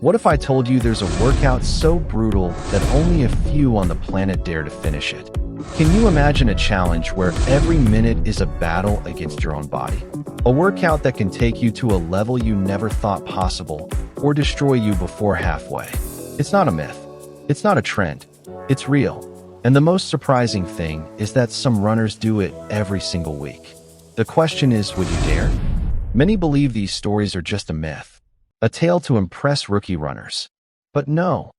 What if I told you there's a workout so brutal that only a few on the planet dare to finish it? Can you imagine a challenge where every minute is a battle against your own body? A workout that can take you to a level you never thought possible or destroy you before halfway. It's not a myth. It's not a trend. It's real. And the most surprising thing is that some runners do it every single week. The question is, would you dare? Many believe these stories are just a myth, a tale to impress rookie runners. But no,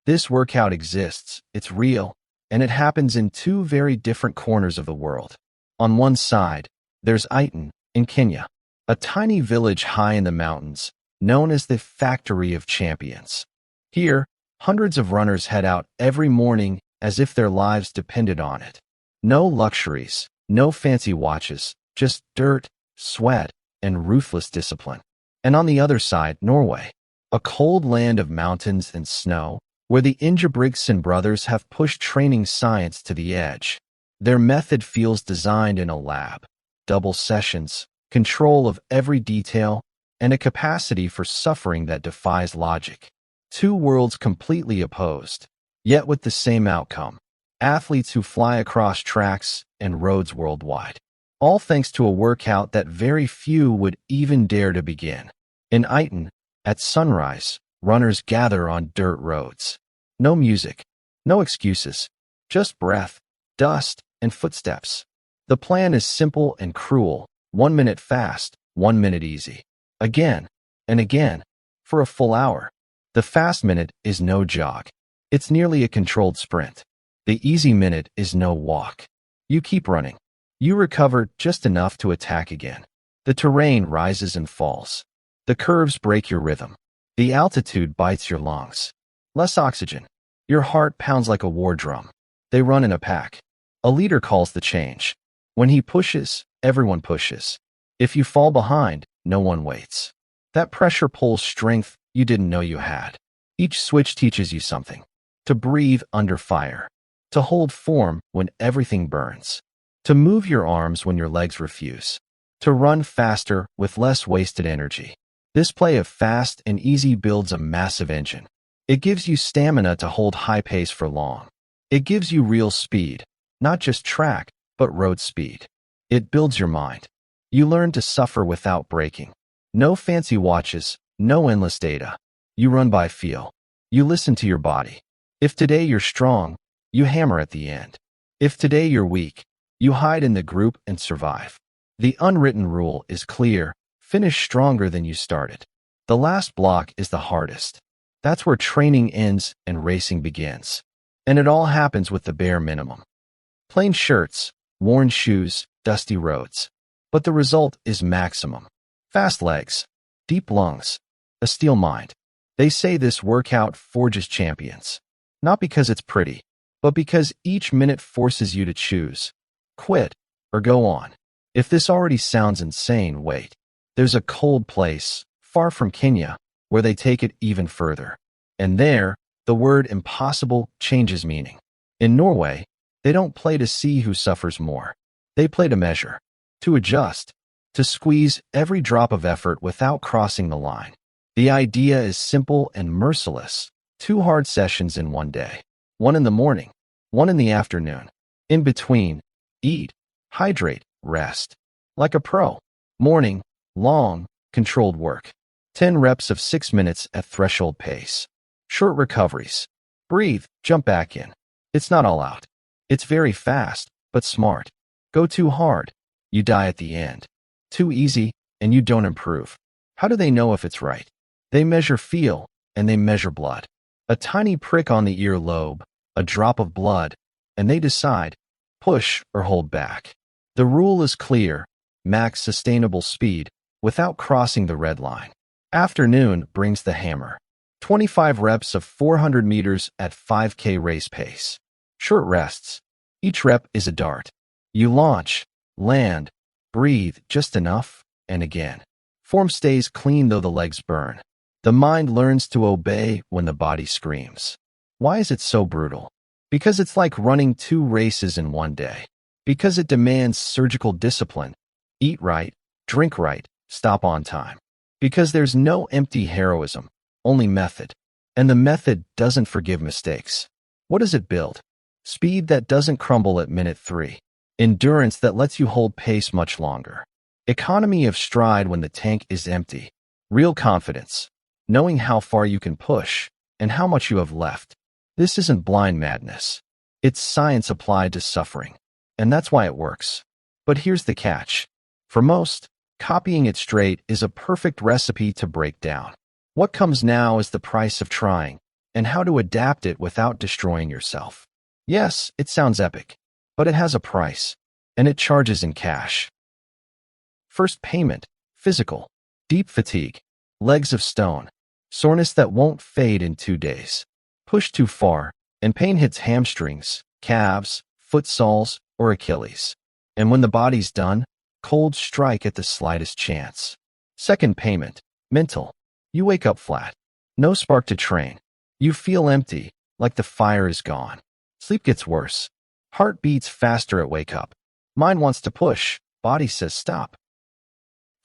this workout exists, it's real, and it happens in two very different corners of the world. On one side, there's Iten, in Kenya, a tiny village high in the mountains, known as the Factory of Champions. Here, hundreds of runners head out every morning as if their lives depended on it. No luxuries, no fancy watches, just dirt, sweat, and ruthless discipline. And on the other side, Norway, a cold land of mountains and snow, where the Ingebrigtsen brothers have pushed training science to the edge. Their method feels designed in a lab, double sessions, control of every detail, and a capacity for suffering that defies logic. Two worlds completely opposed, yet with the same outcome: athletes who fly across tracks and roads worldwide. All thanks to a workout that very few would even dare to begin. In Iten, at sunrise, runners gather on dirt roads. No music, no excuses, just breath, dust, and footsteps. The plan is simple and cruel: 1 minute fast, 1 minute easy. Again and again, for a full hour. The fast minute is no jog. It's nearly a controlled sprint. The easy minute is no walk. You keep running. You recover just enough to attack again. The terrain rises and falls. The curves break your rhythm. The altitude bites your lungs. Less oxygen. Your heart pounds like a war drum. They run in a pack. A leader calls the change. When he pushes, everyone pushes. If you fall behind, no one waits. That pressure pulls strength you didn't know you had. Each switch teaches you something. To breathe under fire. To hold form when everything burns. To move your arms when your legs refuse. To run faster with less wasted energy. This play of fast and easy builds a massive engine. It gives you stamina to hold high pace for long. It gives you real speed, not just track, but road speed. It builds your mind. You learn to suffer without breaking. No fancy watches, no endless data. You run by feel. You listen to your body. If today you're strong, you hammer at the end. If today you're weak, you hide in the group and survive. The unwritten rule is clear: finish stronger than you started. The last block is the hardest. That's where training ends and racing begins. And it all happens with the bare minimum. Plain shirts, worn shoes, dusty roads. But the result is maximum. Fast legs, deep lungs, a steel mind. They say this workout forges champions. Not because it's pretty, but because each minute forces you to choose. Quit or go on. If this already sounds insane, wait. There's a cold place, far from Kenya, where they take it even further. And there, the word impossible changes meaning. In Norway, they don't play to see who suffers more. They play to measure, to adjust, to squeeze every drop of effort without crossing the line. The idea is simple and merciless. 2 hard sessions in one day. 1 in the morning, 1 in the afternoon. In between, eat, hydrate, rest. Like a pro. Morning, long, controlled work. 10 reps of 6 minutes at threshold pace. Short recoveries. Breathe, jump back in. It's not all out. It's very fast, but smart. Go too hard, you die at the end. Too easy, and you don't improve. How do they know if it's right? They measure feel, and they measure blood. A tiny prick on the ear lobe, a drop of blood, and they decide: push or hold back. The rule is clear: max sustainable speed without crossing the red line. Afternoon brings the hammer. 25 reps of 400 meters at 5K race pace. Short rests. Each rep is a dart. You launch, land, breathe just enough, and again. Form stays clean though the legs burn. The mind learns to obey when the body screams. Why is it so brutal? Because it's like running 2 races in one day. Because it demands surgical discipline. Eat right, drink right, stop on time. Because there's no empty heroism, only method. And the method doesn't forgive mistakes. What does it build? Speed that doesn't crumble at minute 3. Endurance that lets you hold pace much longer. Economy of stride when the tank is empty. Real confidence. Knowing how far you can push and how much you have left. This isn't blind madness. It's science applied to suffering. And that's why it works. But here's the catch. For most, copying it straight is a perfect recipe to break down. What comes now is the price of trying, and how to adapt it without destroying yourself. Yes, it sounds epic, but it has a price, and it charges in cash. First payment, physical, deep fatigue, legs of stone, soreness that won't fade in 2 days. Push too far, and pain hits hamstrings, calves, foot soles, or Achilles. And when the body's done, cold strike at the slightest chance. Second payment, mental. You wake up flat. No spark to train. You feel empty, like the fire is gone. Sleep gets worse. Heart beats faster at wake up. Mind wants to push. Body says stop.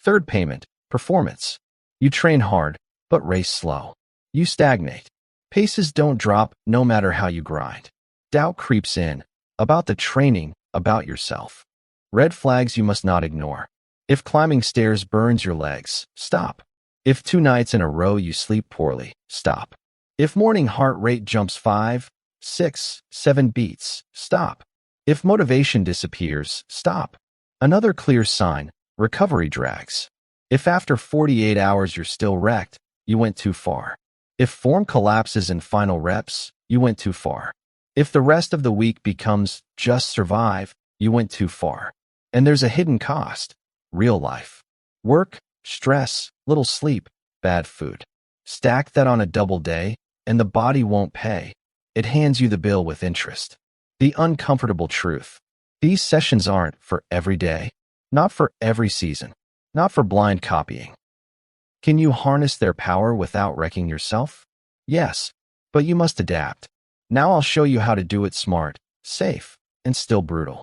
Third payment, performance. You train hard, but race slow. You stagnate. Paces don't drop no matter how you grind. Doubt creeps in. About the training, about yourself. Red flags you must not ignore. If climbing stairs burns your legs, stop. If 2 nights in a row you sleep poorly, stop. If morning heart rate jumps 5, 6, 7 beats, stop. If motivation disappears, stop. Another clear sign, recovery drags. If after 48 hours you're still wrecked, you went too far. If form collapses in final reps, you went too far. If the rest of the week becomes just survive, you went too far. And there's a hidden cost. Real life. Work, stress, little sleep, bad food. Stack that on a double day, and the body won't pay. It hands you the bill with interest. The uncomfortable truth. These sessions aren't for every day, not for every season, not for blind copying. Can you harness their power without wrecking yourself? Yes, but you must adapt. Now I'll show you how to do it smart, safe, and still brutal.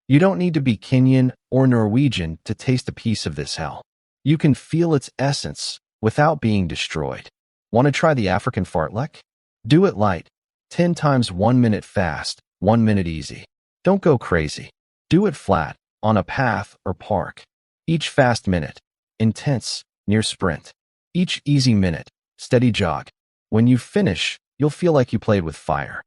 You don't need to be Kenyan or Norwegian to taste a piece of this hell. You can feel its essence without being destroyed. Want to try the African fartlek? Do it light. 10 times 1 minute fast, 1 minute easy. Don't go crazy. Do it flat, on a path or park. Each fast minute, intense, near sprint. Each easy minute, steady jog. When you finish, you'll feel like you played with fire.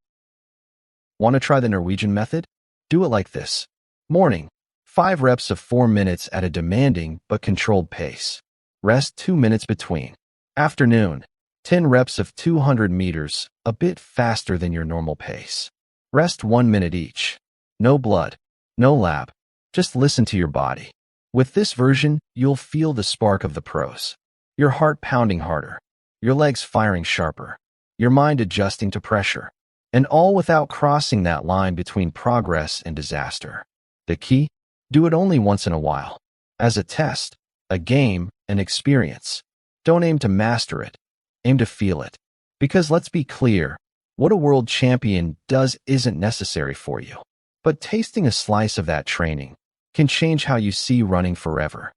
Want to try the Norwegian method? Do it like this. Morning, 5 reps of 4 minutes at a demanding but controlled pace. Rest 2 minutes between. Afternoon, 10 reps of 200 meters, a bit faster than your normal pace. Rest 1 minute each. No blood, no lab. Just listen to your body. With this version, you'll feel the spark of the pros. Your heart pounding harder. Your legs firing sharper. Your mind adjusting to pressure. And all without crossing that line between progress and disaster. The key? Do it only once in a while. As a test, a game, an experience. Don't aim to master it. Aim to feel it. Because let's be clear, what a world champion does isn't necessary for you. But tasting a slice of that training can change how you see running forever.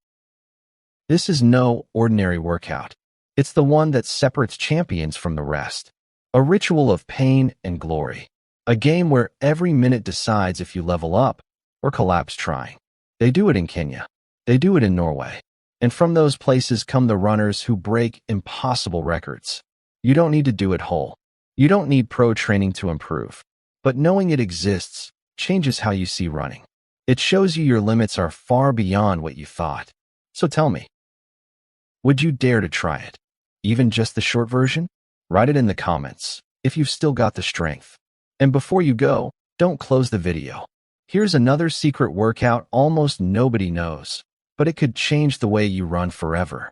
This is no ordinary workout. It's the one that separates champions from the rest. A ritual of pain and glory. A game where every minute decides if you level up or collapse trying. They do it in Kenya. They do it in Norway. And from those places come the runners who break impossible records. You don't need to do it whole. You don't need pro training to improve. But knowing it exists changes how you see running. It shows you your limits are far beyond what you thought. So tell me, would you dare to try it? Even just the short version? Write it in the comments if you've still got the strength. And before you go, don't close the video. Here's another secret workout almost nobody knows, but it could change the way you run forever.